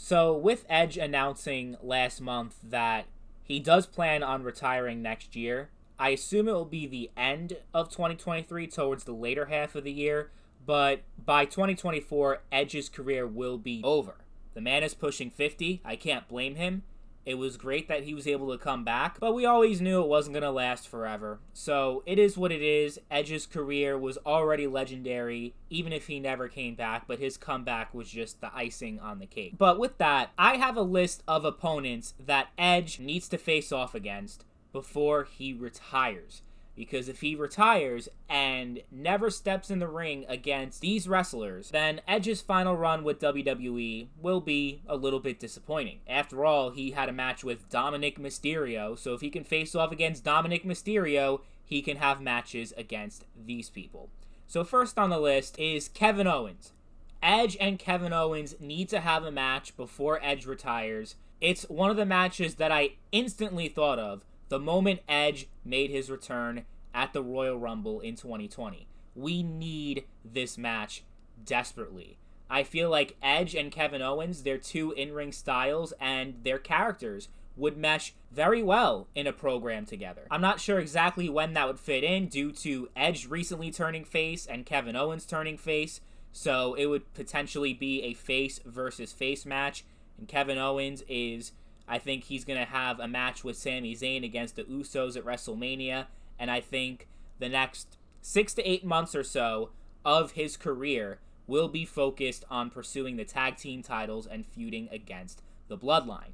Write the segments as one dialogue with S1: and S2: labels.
S1: So, with Edge announcing last month that he does plan on retiring next year, I assume it will be the end of 2023, towards the later half of the year, but by 2024, Edge's career will be over. The man is pushing 50. I can't blame him. It was great that he was able to come back, but we always knew it wasn't going to last forever. So it is what it is. Edge's career was already legendary, even if he never came back, but his comeback was just the icing on the cake. But with that, I have a list of opponents that Edge needs to face off against before he retires. Because if he retires and never steps in the ring against these wrestlers, then Edge's final run with WWE will be a little bit disappointing. After all, he had a match with Dominic Mysterio, so if he can face off against Dominic Mysterio, he can have matches against these people. So first on the list is Kevin Owens. Edge and Kevin Owens need to have a match before Edge retires. It's one of the matches that I instantly thought of the moment Edge made his return at the Royal Rumble in 2020. We need this match desperately. I feel like Edge and Kevin Owens, their two in-ring styles and their characters would mesh very well in a program together. I'm not sure exactly when that would fit in due to Edge recently turning face and Kevin Owens turning face, so it would potentially be a face versus face match, and Kevin Owens is... I think he's going to have a match with Sami Zayn against the Usos at WrestleMania, and I think the next 6 to 8 months or so of his career will be focused on pursuing the tag team titles and feuding against the Bloodline.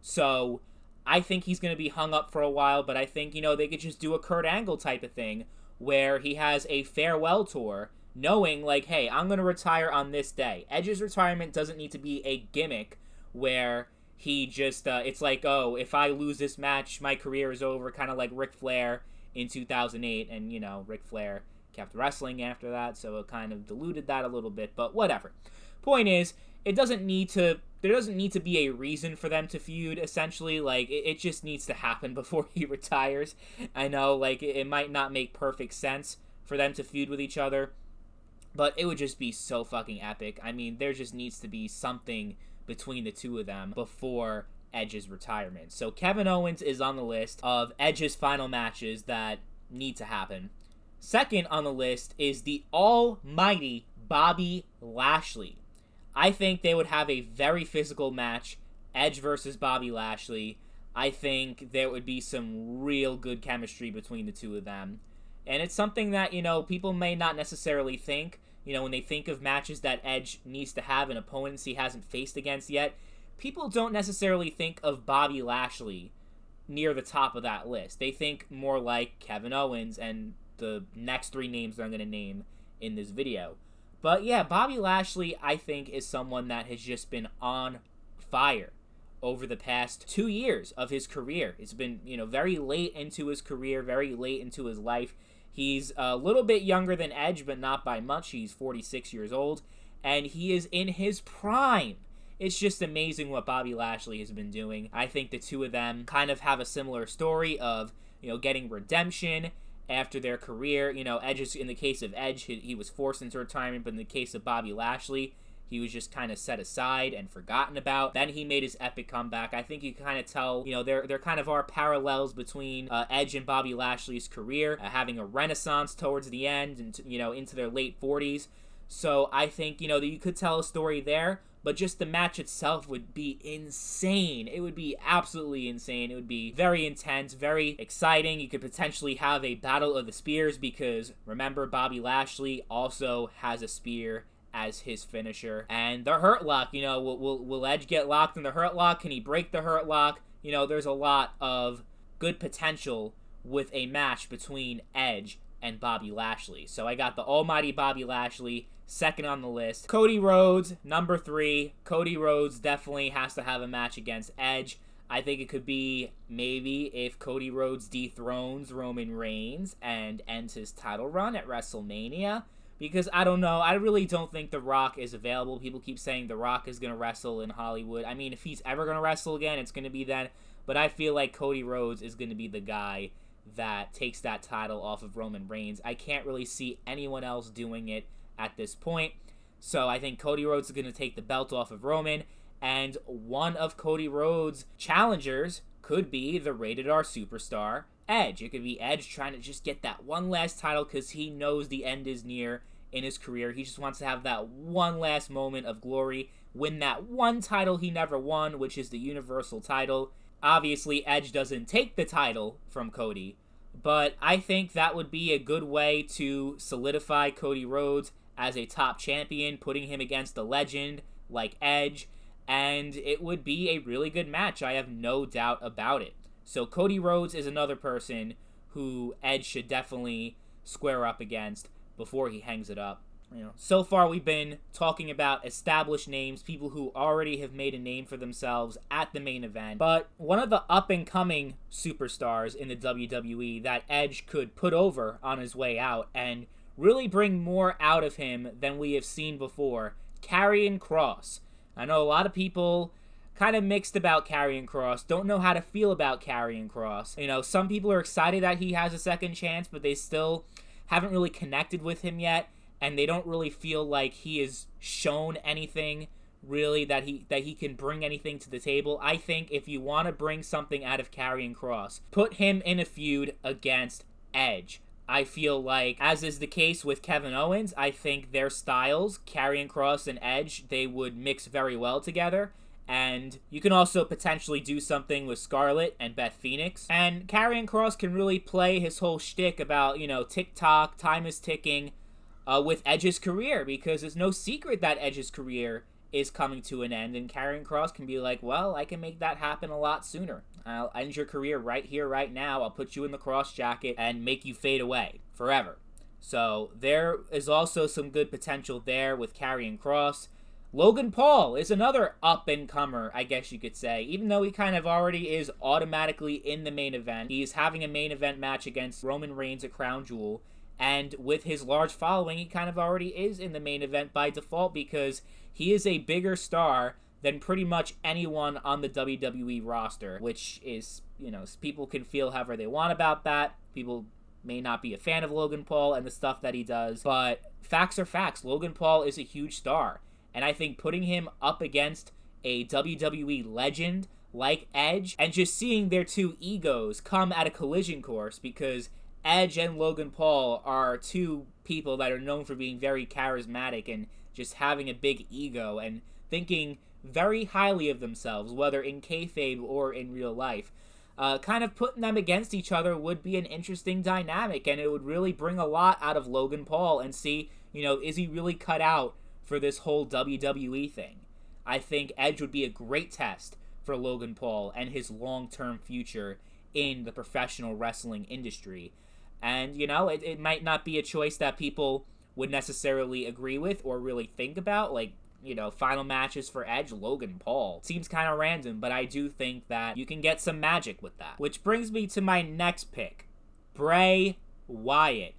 S1: So I think he's going to be hung up for a while, but I think, they could just do a Kurt Angle type of thing where he has a farewell tour knowing, like, hey, I'm going to retire on this day. Edge's retirement doesn't need to be a gimmick where... he just, it's like, oh, if I lose this match, my career is over, kind of like Ric Flair in 2008, and, Ric Flair kept wrestling after that, so it kind of diluted that a little bit, but whatever. Point is, there doesn't need to be a reason for them to feud, essentially, like, it just needs to happen before he retires. I know, like, it might not make perfect sense for them to feud with each other, but it would just be so fucking epic. I mean, there just needs to be something between the two of them before Edge's retirement. So Kevin Owens is on the list of Edge's final matches that need to happen. Second on the list is the almighty Bobby Lashley. I think they would have a very physical match, Edge versus Bobby Lashley. I think there would be some real good chemistry between the two of them. And it's something that, people may not necessarily think. When they think of matches that Edge needs to have and opponents he hasn't faced against yet, people don't necessarily think of Bobby Lashley near the top of that list. They think more like Kevin Owens and the next three names that I'm going to name in this video. But yeah, Bobby Lashley, I think, is someone that has just been on fire over the past 2 years of his career. It's been, very late into his career, very late into his life. He's a little bit younger than Edge, but not by much. He's 46 years old, and he is in his prime. It's just amazing what Bobby Lashley has been doing. I think the two of them kind of have a similar story of, getting redemption after their career. Edge, in the case of Edge, he was forced into retirement, but in the case of Bobby Lashley, he was just kind of set aside and forgotten about. Then he made his epic comeback. I think you kind of tell, there kind of are parallels between Edge and Bobby Lashley's career, having a renaissance towards the end and, into their late 40s. So I think, that you could tell a story there, but just the match itself would be insane. It would be absolutely insane. It would be very intense, very exciting. You could potentially have a battle of the spears because, remember, Bobby Lashley also has a spear as his finisher. And the Hurt Lock, will Edge get locked in the Hurt Lock? Can he break the Hurt Lock? There's a lot of good potential with a match between Edge and Bobby Lashley. So I got the almighty Bobby Lashley second on the list. Cody Rhodes, number 3. Cody Rhodes definitely has to have a match against Edge. I think it could be maybe if Cody Rhodes dethrones Roman Reigns and ends his title run at WrestleMania. Because I don't know, I really don't think The Rock is available. People keep saying The Rock is going to wrestle in Hollywood. I mean, if he's ever going to wrestle again, it's going to be then. But I feel like Cody Rhodes is going to be the guy that takes that title off of Roman Reigns. I can't really see anyone else doing it at this point. So I think Cody Rhodes is going to take the belt off of Roman. And one of Cody Rhodes' challengers could be the Rated R superstar Edge. It could be Edge trying to just get that one last title because he knows the end is near in his career. He just wants to have that one last moment of glory, win that one title he never won, which is the Universal title. Obviously, Edge doesn't take the title from Cody, but I think that would be a good way to solidify Cody Rhodes as a top champion, putting him against a legend like Edge, and it would be a really good match. I have no doubt about it. So Cody Rhodes is another person who Edge should definitely square up against before he hangs it up. So far we've been talking about established names, people who already have made a name for themselves at the main event. But one of the up-and-coming superstars in the WWE that Edge could put over on his way out and really bring more out of him than we have seen before, Karrion Kross. I know a lot of people kind of mixed about Karrion Kross, don't know how to feel about Karrion Kross. Some people are excited that he has a second chance, but they still haven't really connected with him yet, and they don't really feel like he has shown anything really that he can bring anything to the table. I think if you want to bring something out of Karrion Kross, put him in a feud against Edge. I feel like, as is the case with Kevin Owens, I think their styles, Karrion Kross and Edge, they would mix very well together. And you can also potentially do something with Scarlett and Beth Phoenix. And Karrion Kross can really play his whole shtick about, tick-tock, time is ticking, with Edge's career, because it's no secret that Edge's career is coming to an end, and Karrion Kross can be like, well, I can make that happen a lot sooner. I'll end your career right here, right now. I'll put you in the Kross jacket and make you fade away forever. So there is also some good potential there with Karrion Kross. Logan Paul is another up-and-comer, I guess you could say. Even though he kind of already is automatically in the main event, he's having a main event match against Roman Reigns at Crown Jewel. And with his large following, he kind of already is in the main event by default because he is a bigger star than pretty much anyone on the WWE roster, which is, people can feel however they want about that. People may not be a fan of Logan Paul and the stuff that he does, but facts are facts. Logan Paul is a huge star, and I think putting him up against a WWE legend like Edge and just seeing their two egos come at a collision course, because Edge and Logan Paul are two people that are known for being very charismatic and just having a big ego and thinking very highly of themselves, whether in kayfabe or in real life. Kind of putting them against each other would be an interesting dynamic, and it would really bring a lot out of Logan Paul and see, is he really cut out for this whole WWE thing? I think Edge would be a great test for Logan Paul and his long-term future in the professional wrestling industry. And, it might not be a choice that people would necessarily agree with or really think about, like, final matches for Edge, Logan Paul. Seems kind of random, but I do think that you can get some magic with that. Which brings me to my next pick, Bray Wyatt.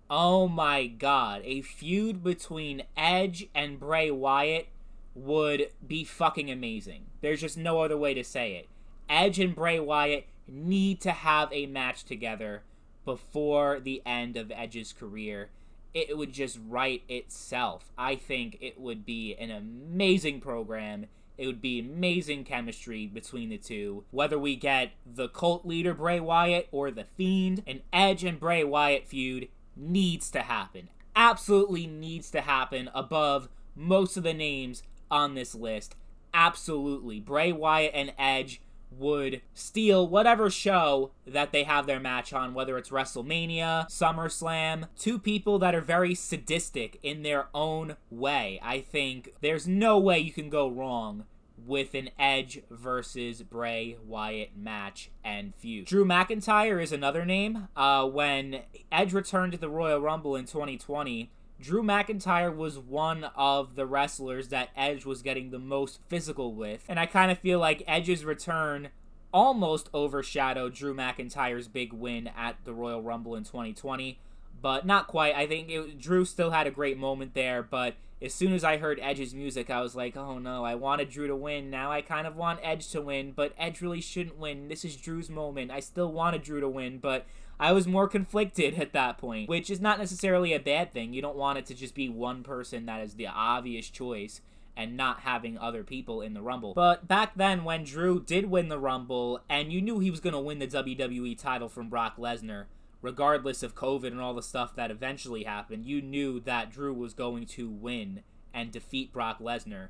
S1: Oh my god, a feud between Edge and Bray Wyatt would be fucking amazing. There's just no other way to say it. Edge and Bray Wyatt need to have a match together before the end of Edge's career. It would just write itself. I think it would be an amazing program. It would be amazing chemistry between the two. Whether we get the cult leader Bray Wyatt or the Fiend, an Edge and Bray Wyatt feud needs to happen. Absolutely needs to happen above most of the names on this list. Absolutely. Bray Wyatt and Edge would steal whatever show that they have their match on, whether it's WrestleMania, SummerSlam. Two people that are very sadistic in their own way. I think there's no way you can go wrong with an Edge versus Bray Wyatt match and feud. Drew McIntyre is another name. When Edge returned to the Royal Rumble in 2020, Drew McIntyre was one of the wrestlers that Edge was getting the most physical with. And I kind of feel like Edge's return almost overshadowed Drew McIntyre's big win at the Royal Rumble in 2020. But not quite. I think Drew still had a great moment there, but as soon as I heard Edge's music, I was like, oh no, I wanted Drew to win. Now I kind of want Edge to win, but Edge really shouldn't win. This is Drew's moment. I still wanted Drew to win, but I was more conflicted at that point, which is not necessarily a bad thing. You don't want it to just be one person that is the obvious choice, and not having other people in the Rumble. But back then, when Drew did win the Rumble, and you knew he was going to win the WWE title from Brock Lesnar, regardless of COVID and all the stuff that eventually happened, you knew that Drew was going to win and defeat Brock Lesnar.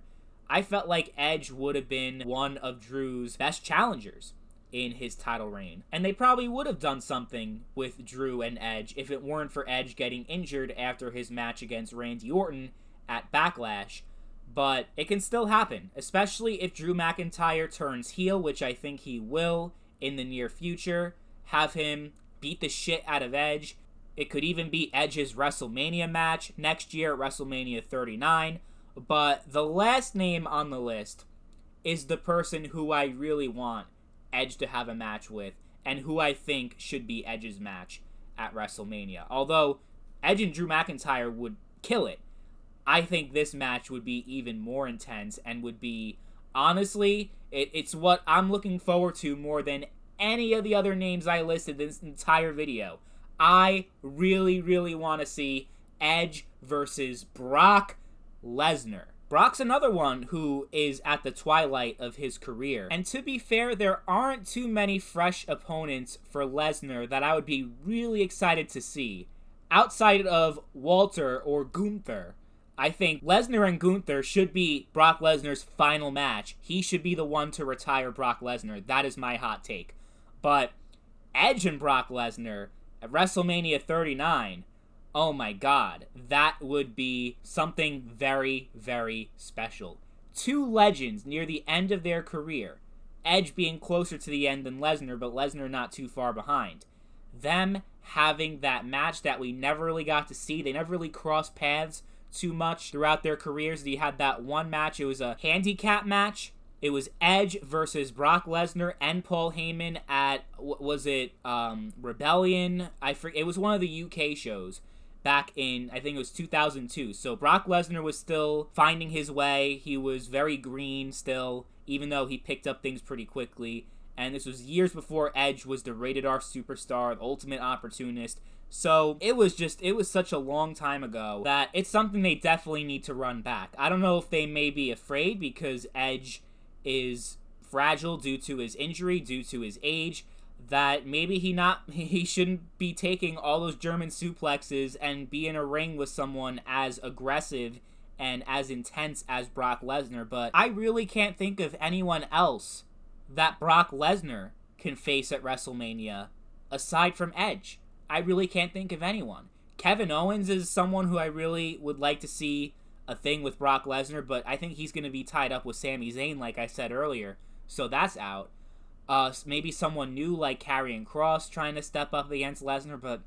S1: I felt like Edge would have been one of Drew's best challengers in his title reign. And they probably would have done something with Drew and Edge if it weren't for Edge getting injured after his match against Randy Orton at Backlash. But it can still happen, especially if Drew McIntyre turns heel, which I think he will in the near future. Have him beat the shit out of Edge. It could even be Edge's WrestleMania match next year at WrestleMania 39. But the last name on the list is the person who I really want Edge to have a match with, and who I think should be Edge's match at WrestleMania. Although Edge and Drew McIntyre would kill it, I think this match would be even more intense and would be, honestly, it's what I'm looking forward to more than any of the other names I listed in this entire video. I really, really want to see Edge versus Brock Lesnar. Brock's another one who is at the twilight of his career. And to be fair, there aren't too many fresh opponents for Lesnar that I would be really excited to see. Outside of Walter or Gunther, I think Lesnar and Gunther should be Brock Lesnar's final match. He should be the one to retire Brock Lesnar. That is my hot take. But Edge and Brock Lesnar at WrestleMania 39, oh my god, that would be something very, very special. Two legends near the end of their career. Edge being closer to the end than Lesnar, but Lesnar not too far behind. Them having that match that we never really got to see. They never really crossed paths too much throughout their careers. They had that one match. It was a handicap match. It was Edge versus Brock Lesnar and Paul Heyman at, was it Rebellion? It was one of the UK shows back in, I think it was 2002. So Brock Lesnar was still finding his way. He was very green still, even though he picked up things pretty quickly. And this was years before Edge was the rated R superstar, the ultimate opportunist. So it was such a long time ago that it's something they definitely need to run back. I don't know if they may be afraid because Edge is fragile due to his injury, due to his age, that maybe he shouldn't be taking all those German suplexes and be in a ring with someone as aggressive and as intense as Brock Lesnar. But I really can't think of anyone else that Brock Lesnar can face at WrestleMania aside from Edge. I really can't think of anyone. Kevin Owens is someone who I really would like to see a thing with Brock Lesnar, but I think he's going to be tied up with Sami Zayn, like I said earlier, so that's out. Maybe someone new like Karrion Kross trying to step up against Lesnar, but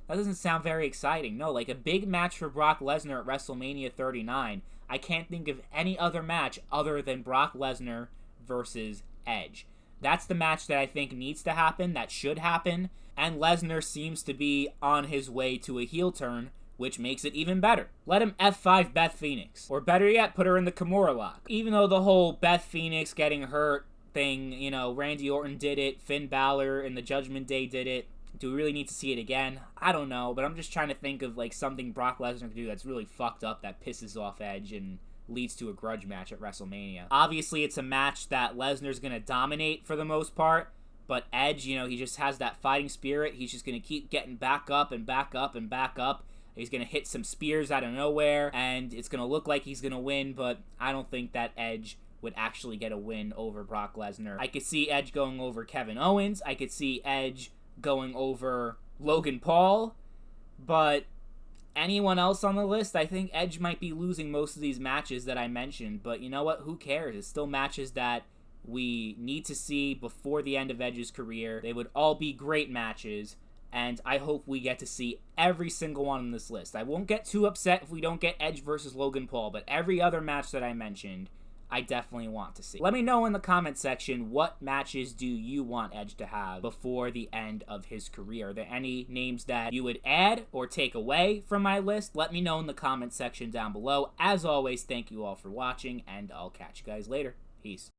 S1: that doesn't sound very exciting. No, like a big match for Brock Lesnar at WrestleMania 39. I can't think of any other match other than Brock Lesnar versus Edge. That's the match that I think needs to happen, that should happen, and Lesnar seems to be on his way to a heel turn, which makes it even better. Let him F5 Beth Phoenix. Or better yet, put her in the Kimura lock. Even though the whole Beth Phoenix getting hurt thing, you know, Randy Orton did it, Finn Balor and the Judgment Day did it. Do we really need to see it again? I don't know, but I'm just trying to think of like something Brock Lesnar could do that's really fucked up, that pisses off Edge and leads to a grudge match at WrestleMania. Obviously, it's a match that Lesnar's going to dominate for the most part, but Edge, you know, he just has that fighting spirit. He's just going to keep getting back up and back up and back up. He's going to hit some spears out of nowhere, and it's going to look like he's going to win, but I don't think that Edge would actually get a win over Brock Lesnar. I could see Edge going over Kevin Owens. I could see Edge going over Logan Paul, but anyone else on the list, I think Edge might be losing most of these matches that I mentioned, but you know what? Who cares? It's still matches that we need to see before the end of Edge's career. They would all be great matches, and I hope we get to see every single one on this list. I won't get too upset if we don't get Edge versus Logan Paul, but every other match that I mentioned, I definitely want to see. Let me know in the comment section, what matches do you want Edge to have before the end of his career? Are there any names that you would add or take away from my list? Let me know in the comment section down below. As always, thank you all for watching, and I'll catch you guys later. Peace.